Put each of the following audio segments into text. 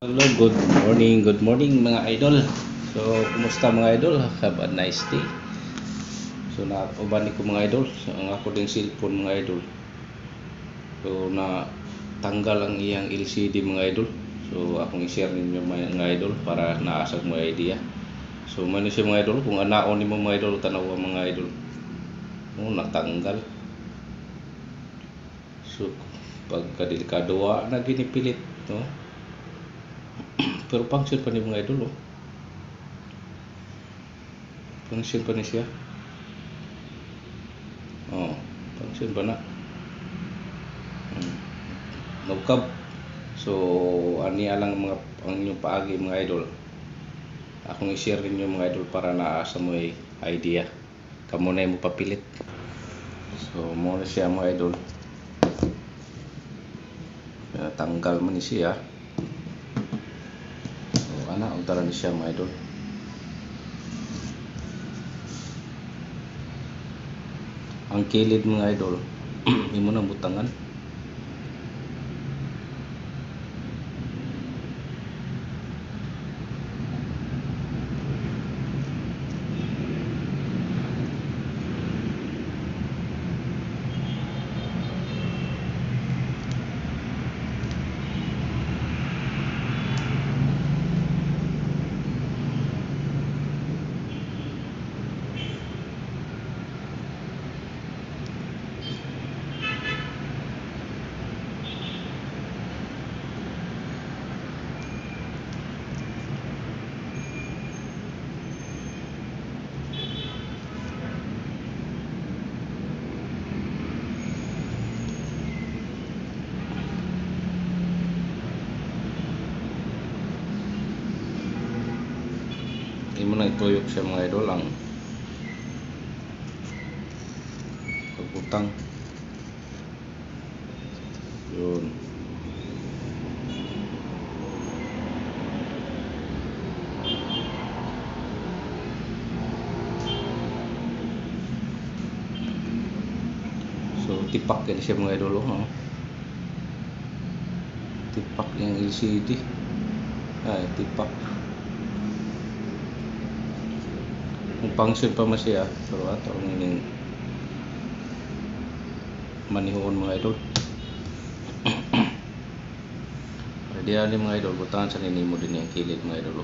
Hello, good morning mga idol. So, kumusta mga idol? Have a nice day. So, nauban ko mga idol, ang ako ding cellphone mga idol. So, na tanggal ang iyang LCD mga idol. So, akong i-share ninyo mga idol para naasag mo idea. So, mano siya mga idol, kung anaon nimo mga idol, tanawa mga idol. Natanggal. So, pagkadelikado na ginipilit, no? Pero function pa ni mga idol, function pa ni siya. Function pa na. Nagkab. So, ani alang mga ang inyong paagi mga idol. Akong i-share ninyo mga idol para naasa mo idea. Kamo na mo papilit. So, mo na siya mga idol. Tanggal man ni siya. So, untara ni siya mga idol. Ang kilid mga idol, imo na butangan. Imo na ituyok siya mga idol ang pagbutang. Yun. So tipak yan siya mga idol, tipak yung LCD. Tipak. Kung function pa man siya, pero ato ang manihon mga idol. Ready ani mga idol, butangan sa ninimo din yung kilid mga idol.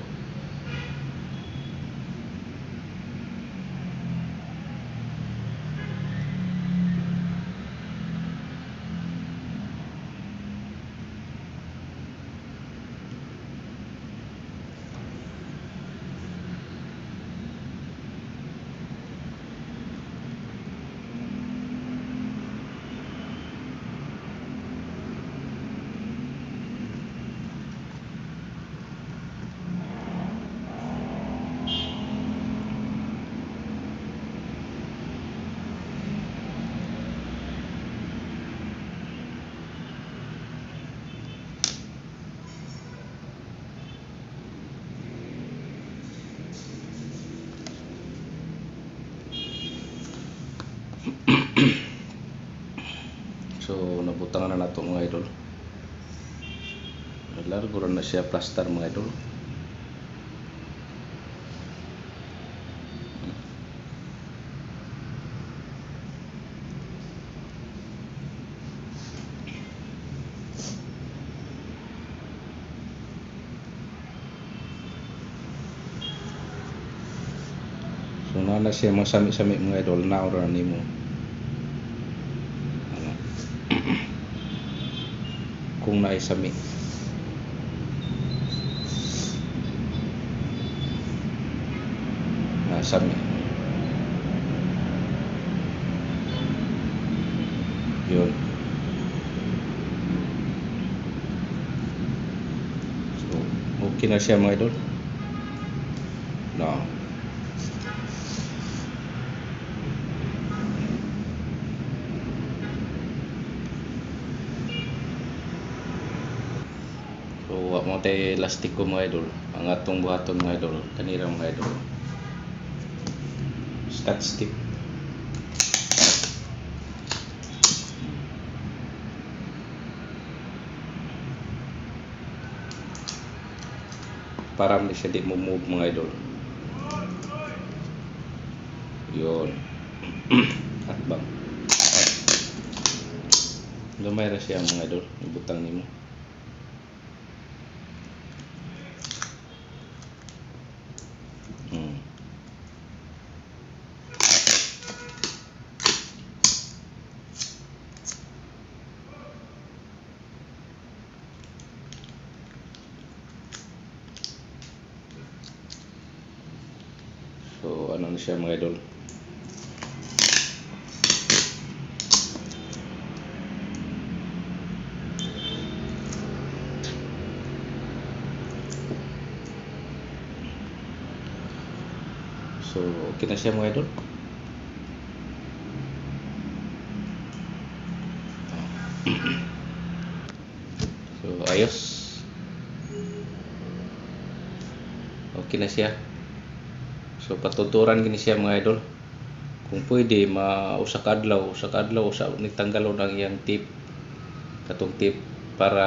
So nabutangan na nato mga idol. Largo na siya plaster mga idol. So na siya masami-sami mga idol, naura nimo. Kung naisami. Sami. Yun. So, okay na siya mga idol. No. So, mo tay elastic ko mga idol. Ang atong buhaton mga idol, kanira mga idol. Scotch stick. para hindi siya di mo move mga idol. Yun. At bang gamay ra siya mga idol, ibutang nimo. So ano na siya mga idol. So okay na siya mga idol. So ayos. Okay na siya. So patuturan gini siya mga idol. Kung pwede usa ka adlaw usa ni tanggalon ang iyang tip. Katong tip para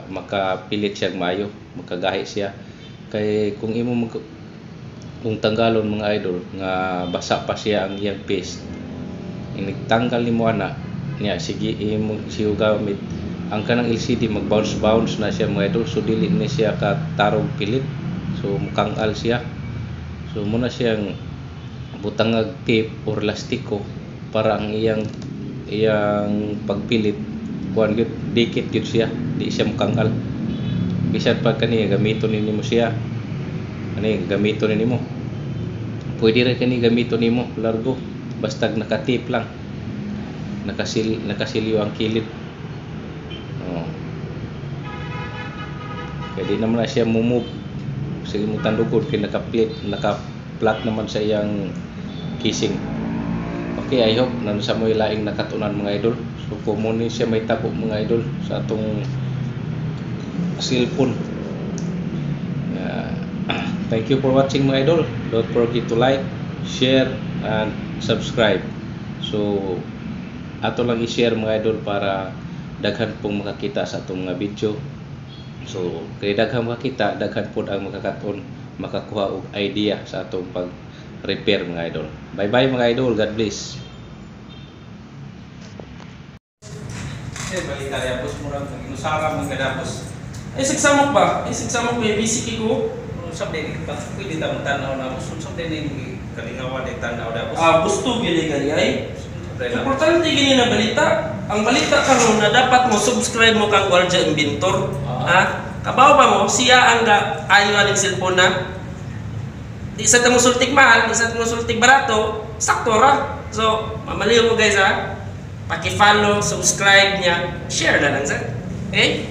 makapilit siya maayo, makagahi siya. Kay kung kung tanggalon mga idol nga basa pa siya ang iyang paste, inigtanggal nimo ana niya, sige imo siyo gamit ang kanang LCD, mag-bounce na siya mga idol. So dili ni siya ka tarong pilit, so mukangal siya. So muna siyang butangag tape or lastiko para ang iyang pagpilit kuan gyud dikit gyud siya, di siya mukangal. Bisan pag kani gamiton nimo siya, ani gamiton nimo, pwede ra kani gamiton nimo largo basta nakatip lang, nakasilyo ang kilid. Kaya di naman na siya move. Sige mo tandugod kay naka-flat naman sa iyang casing. Okay, I hope na sa mo ilaing nakatunan mga idol. So kung siya may tabo mga idol sa atong cellphone. Thank you for watching mga idol. Don't forget to like, share, and subscribe. So ato lang i-share mga idol para daghan pong makakita sa atong mga video. So kay daghan makakita, daghan pod ang makakaton, makakuha og idea sa atong pag-repair mga idol. Bye bye mga idol, God bless. Balik tayo boss, murang inusara man kadapos. Sigsamok ba? Sigsamok may bisiki ko. Sabi ni pwede ta tanaw na boss. Sabi ni kalingawan ay tanaw na boss. Gusto gyud gani ay. Importante gini na balita. Ang balita karon na dapat mo subscribe mo kang Guardia Inventor. Kabaw ba mo siya ang ayo aning cellphone na. Di sa tamo sultik mahal, di sa tamo sultik barato, sakto ra. So, mamaliw mo guys ha. Paki-follow, subscribe niya, share na lang sa. Okay?